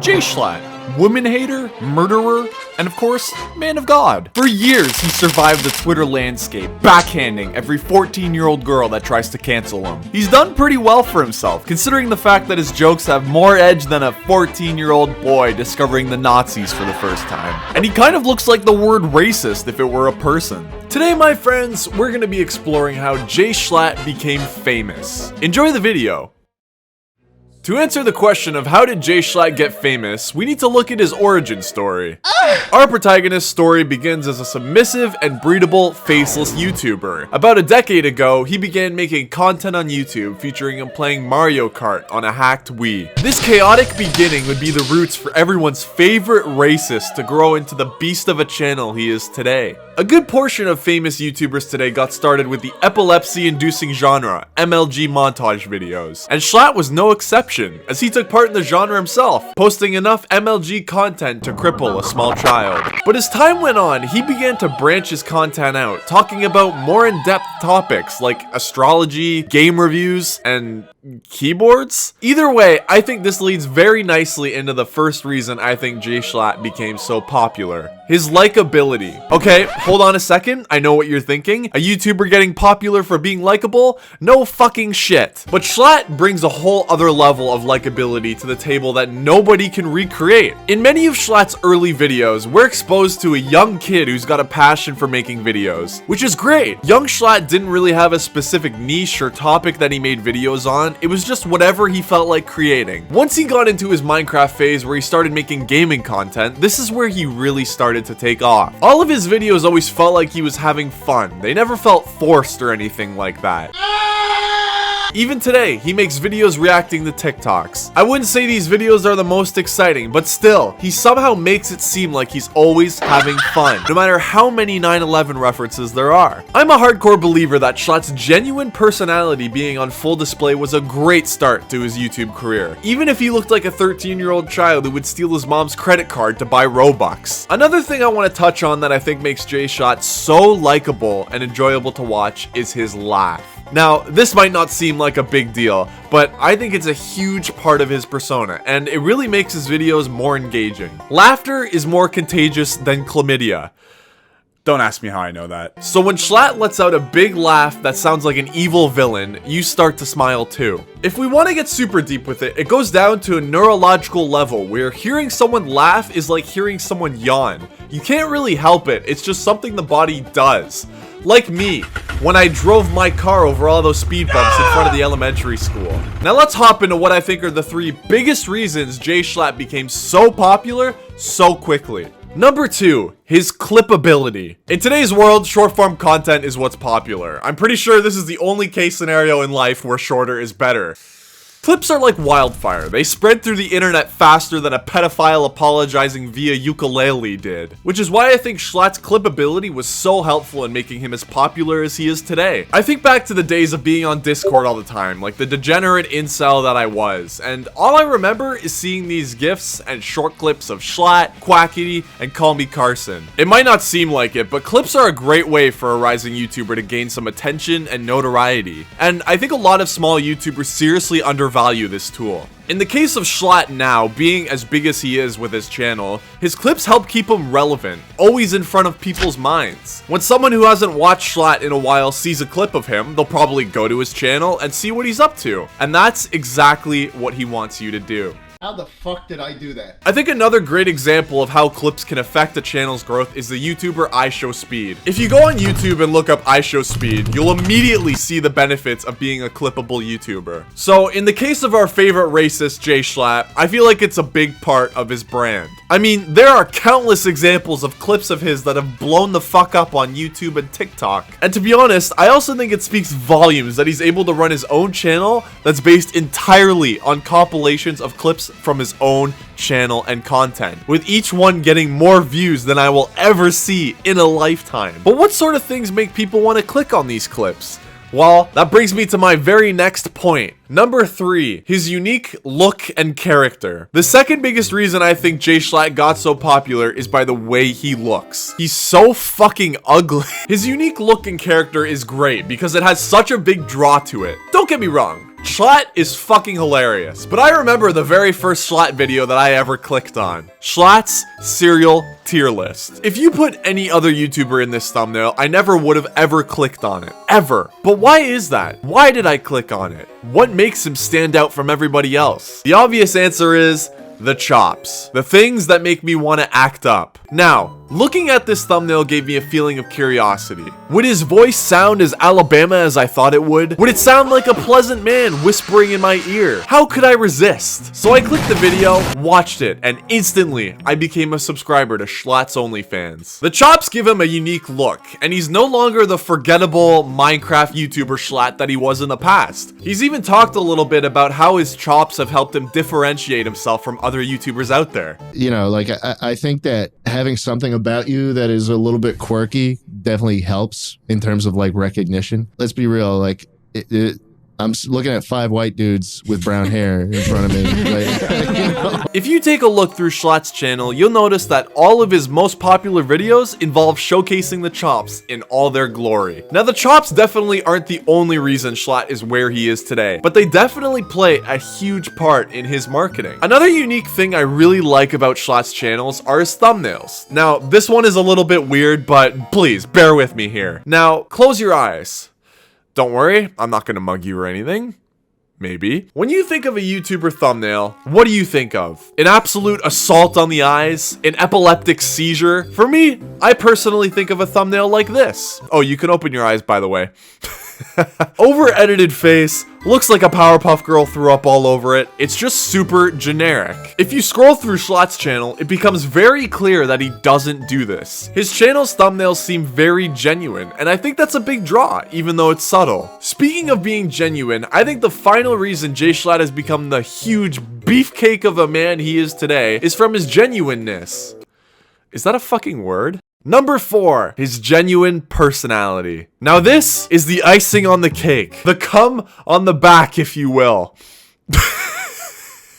Jschlatt, woman hater, murderer, and of course, man of God. For years, he survived the Twitter landscape, backhanding every 14-year-old girl that tries to cancel him. He's done pretty well for himself, considering the fact that his jokes have more edge than a 14-year-old boy discovering the Nazis for the first time. And he kind of looks like the word racist if it were a person. Today, my friends, we're going to be exploring how Jschlatt became famous. Enjoy the video. To answer the question of how did Jschlatt get famous, we need to look at his origin story. Our protagonist's story begins as a submissive and breedable, faceless YouTuber. About a decade ago, he began making content on YouTube featuring him playing Mario Kart on a hacked Wii. This chaotic beginning would be the roots for everyone's favorite racist to grow into the beast of a channel he is today. A good portion of famous YouTubers today got started with the epilepsy-inducing genre, MLG montage videos. And Jschlatt was no exception, as he took part in the genre himself, posting enough MLG content to cripple a small child. But as time went on, he began to branch his content out, talking about more in-depth topics like astrology, game reviews, and keyboards? Either way, I think this leads very nicely into the first reason I think Jschlatt became so popular. His likability. Okay, hold on a second, I know what you're thinking. A YouTuber getting popular for being likable? No fucking shit. But Jschlatt brings a whole other level of likability to the table that nobody can recreate. In many of Jschlatt's early videos, we're exposed to a young kid who's got a passion for making videos, which is great. Young Jschlatt didn't really have a specific niche or topic that he made videos on. It was just whatever he felt like creating. Once he got into his Minecraft phase where he started making gaming content, this is where he really started to take off. All of his videos always felt like he was having fun. They never felt forced or anything like that. Even today, he makes videos reacting to TikToks. I wouldn't say these videos are the most exciting, but still, he somehow makes it seem like he's always having fun, no matter how many 9/11 references there are. I'm a hardcore believer that Jschlatt's genuine personality being on full display was a great start to his YouTube career, even if he looked like a 13-year-old child who would steal his mom's credit card to buy Robux. Another thing I want to touch on that I think makes Jschlatt so likable and enjoyable to watch is his laugh. Now, this might not seem like a big deal, but I think it's a huge part of his persona, and it really makes his videos more engaging. Laughter is more contagious than chlamydia. Don't ask me how I know that. So when Jschlatt lets out a big laugh that sounds like an evil villain, you start to smile too. If we want to get super deep with it, it goes down to a neurological level where hearing someone laugh is like hearing someone yawn. You can't really help it, it's just something the body does. Like me, when I drove my car over all those speed bumps in front of the elementary school. Now let's hop into what I think are the 3 biggest reasons Jschlatt became so popular so quickly. Number 2, his clippability. In today's world, short-form content is what's popular. I'm pretty sure this is the only case scenario in life where shorter is better. Clips are like wildfire. They spread through the internet faster than a pedophile apologizing via ukulele did. Which is why I think Jschlatt's clippability was so helpful in making him as popular as he is today. I think back to the days of being on Discord all the time, like the degenerate incel that I was, and all I remember is seeing these GIFs and short clips of Jschlatt, Quackity, and Call Me Carson. It might not seem like it, but clips are a great way for a rising YouTuber to gain some attention and notoriety. And I think a lot of small YouTubers seriously undervalue this tool. In the case of Jschlatt now, being as big as he is with his channel, his clips help keep him relevant, always in front of people's minds. When someone who hasn't watched Jschlatt in a while sees a clip of him, they'll probably go to his channel and see what he's up to. And that's exactly what he wants you to do. How the fuck did I do that? I think another great example of how clips can affect a channel's growth is the YouTuber iShowSpeed. If you go on YouTube and look up iShowSpeed, you'll immediately see the benefits of being a clippable YouTuber. So in the case of our favorite racist, Jschlatt, I feel like it's a big part of his brand. I mean, there are countless examples of clips of his that have blown the fuck up on YouTube and TikTok. And to be honest, I also think it speaks volumes that he's able to run his own channel that's based entirely on compilations of clips from his own channel and content, with each one getting more views than I will ever see in a lifetime. But what sort of things make people want to click on these clips? Well, that brings me to my very next point. Number 3, his unique look and character. The second biggest reason I think Jschlatt got so popular is by the way he looks. He's so fucking ugly. His unique look and character is great because it has such a big draw to it. Don't get me wrong. Jschlatt is fucking hilarious, but I remember the very first Jschlatt video that I ever clicked on. Jschlatt's cereal tier list. If you put any other YouTuber in this thumbnail, I never would have ever clicked on it. Ever. But why is that? Why did I click on it? What makes him stand out from everybody else? The obvious answer is the chops. The things that make me want to act up. Now, looking at this thumbnail gave me a feeling of curiosity. Would his voice sound as Alabama as I thought it would? Would it sound like a pleasant man whispering in my ear? How could I resist? So I clicked the video, watched it, and instantly I became a subscriber to Jschlatt's OnlyFans. The chops give him a unique look, and he's no longer the forgettable Minecraft YouTuber Jschlatt that he was in the past. He's even talked a little bit about how his chops have helped him differentiate himself from other YouTubers out there. You know, like I think that having something about you that is a little bit quirky definitely helps in terms of like recognition. Let's be real, like I'm looking at 5 white dudes with brown hair in front of me. Like, you know? If you take a look through Jschlatt's channel, you'll notice that all of his most popular videos involve showcasing the chops in all their glory. Now, the chops definitely aren't the only reason Jschlatt is where he is today, but they definitely play a huge part in his marketing. Another unique thing I really like about Jschlatt's channels are his thumbnails. Now, this one is a little bit weird, but please bear with me here. Now, close your eyes. Don't worry, I'm not gonna mug you or anything. Maybe. When you think of a YouTuber thumbnail, what do you think of? An absolute assault on the eyes? An epileptic seizure? For me, I personally think of a thumbnail like this. Oh, you can open your eyes, by the way. Over-edited face, looks like a Powerpuff Girl threw up all over it. It's just super generic. If you scroll through Jschlatt's channel, it becomes very clear that he doesn't do this. His channel's thumbnails seem very genuine, and I think that's a big draw, even though it's subtle. Speaking of being genuine, I think the final reason Jschlatt has become the huge beefcake of a man he is today is from his genuineness. Is that a fucking word? Number 4, his genuine personality. Now this is the icing on the cake. The cum on the back, if you will.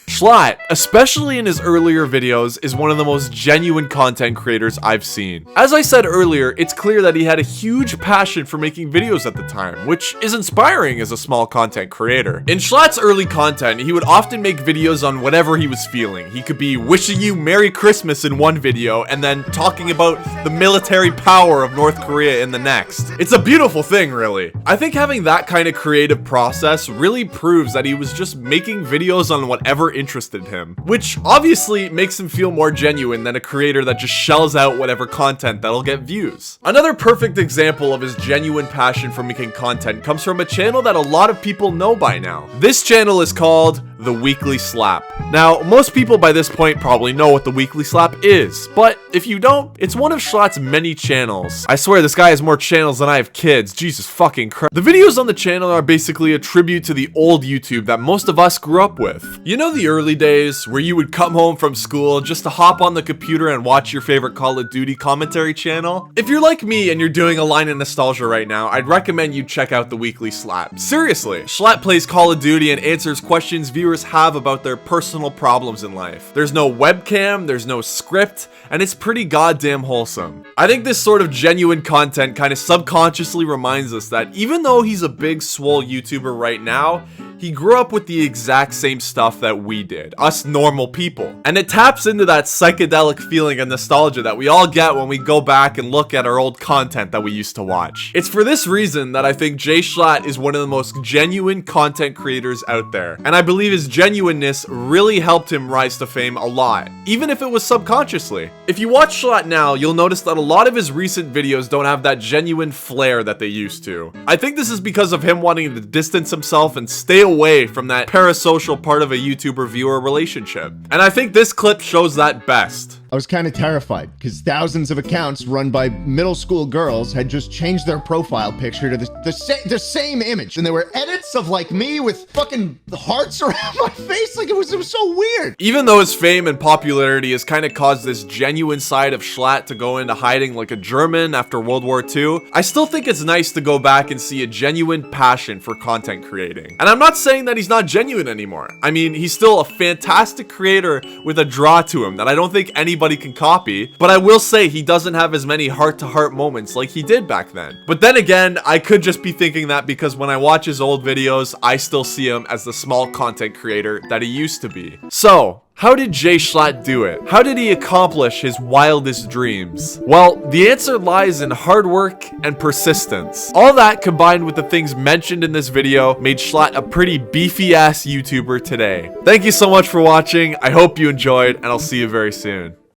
Jschlatt, especially in his earlier videos, is one of the most genuine content creators I've seen. As I said earlier, it's clear that he had a huge passion for making videos at the time, which is inspiring as a small content creator. In Jschlatt's early content, he would often make videos on whatever he was feeling. He could be wishing you Merry Christmas in one video and then talking about the military power of North Korea in the next. It's a beautiful thing, really. I think having that kind of creative process really proves that he was just making videos on whatever interested him, which obviously makes him feel more genuine than a creator that just shells out whatever content that'll get views. Another perfect example of his genuine passion for making content comes from a channel that a lot of people know by now. This channel is called The Weekly Slap. Now, most people by this point probably know what The Weekly Slap is, but if you don't, it's one of Jschlatt's many channels. I swear this guy has more channels than I have kids. Jesus fucking Christ. The videos on the channel are basically a tribute to the old YouTube that most of us grew up with. You know the early days where you would come home from school just to hop on the computer and watch your favorite Call of Duty commentary channel? If you're like me and you're doing a line of nostalgia right now, I'd recommend you check out The Weekly Slap. Seriously, Jschlatt plays Call of Duty and answers questions viewers have about their personal problems in life. There's no webcam, there's no script, and it's pretty goddamn wholesome. I think this sort of genuine content kind of subconsciously reminds us that even though he's a big swole YouTuber right now, he grew up with the exact same stuff that we did, us normal people. And it taps into that psychedelic feeling and nostalgia that we all get when we go back and look at our old content that we used to watch. It's for this reason that I think Jschlatt is one of the most genuine content creators out there. And I believe his genuineness really helped him rise to fame a lot, even if it was subconsciously. If you watch Jschlatt now, you'll notice that a lot of his recent videos don't have that genuine flair that they used to. I think this is because of him wanting to distance himself and stay away from that parasocial part of a YouTuber-viewer relationship. And I think this clip shows that best. I was kind of terrified because thousands of accounts run by middle school girls had just changed their profile picture to the same image, and there were edits of like me with fucking hearts around my face. Like it was so weird. Even though his fame and popularity has kind of caused this genuine side of Jschlatt to go into hiding like a German after World War II, I still think it's nice to go back and see a genuine passion for content creating. And I'm not saying that he's not genuine anymore. I mean, he's still a fantastic creator with a draw to him that I don't think anybody anybody can copy, but I will say he doesn't have as many heart-to-heart moments like he did back then. But then again, I could just be thinking that because when I watch his old videos, I still see him as the small content creator that he used to be. So, how did Jschlatt do it? How did he accomplish his wildest dreams? Well, the answer lies in hard work and persistence. All that combined with the things mentioned in this video made Jschlatt a pretty beefy ass YouTuber today. Thank you so much for watching. I hope you enjoyed, and I'll see you very soon.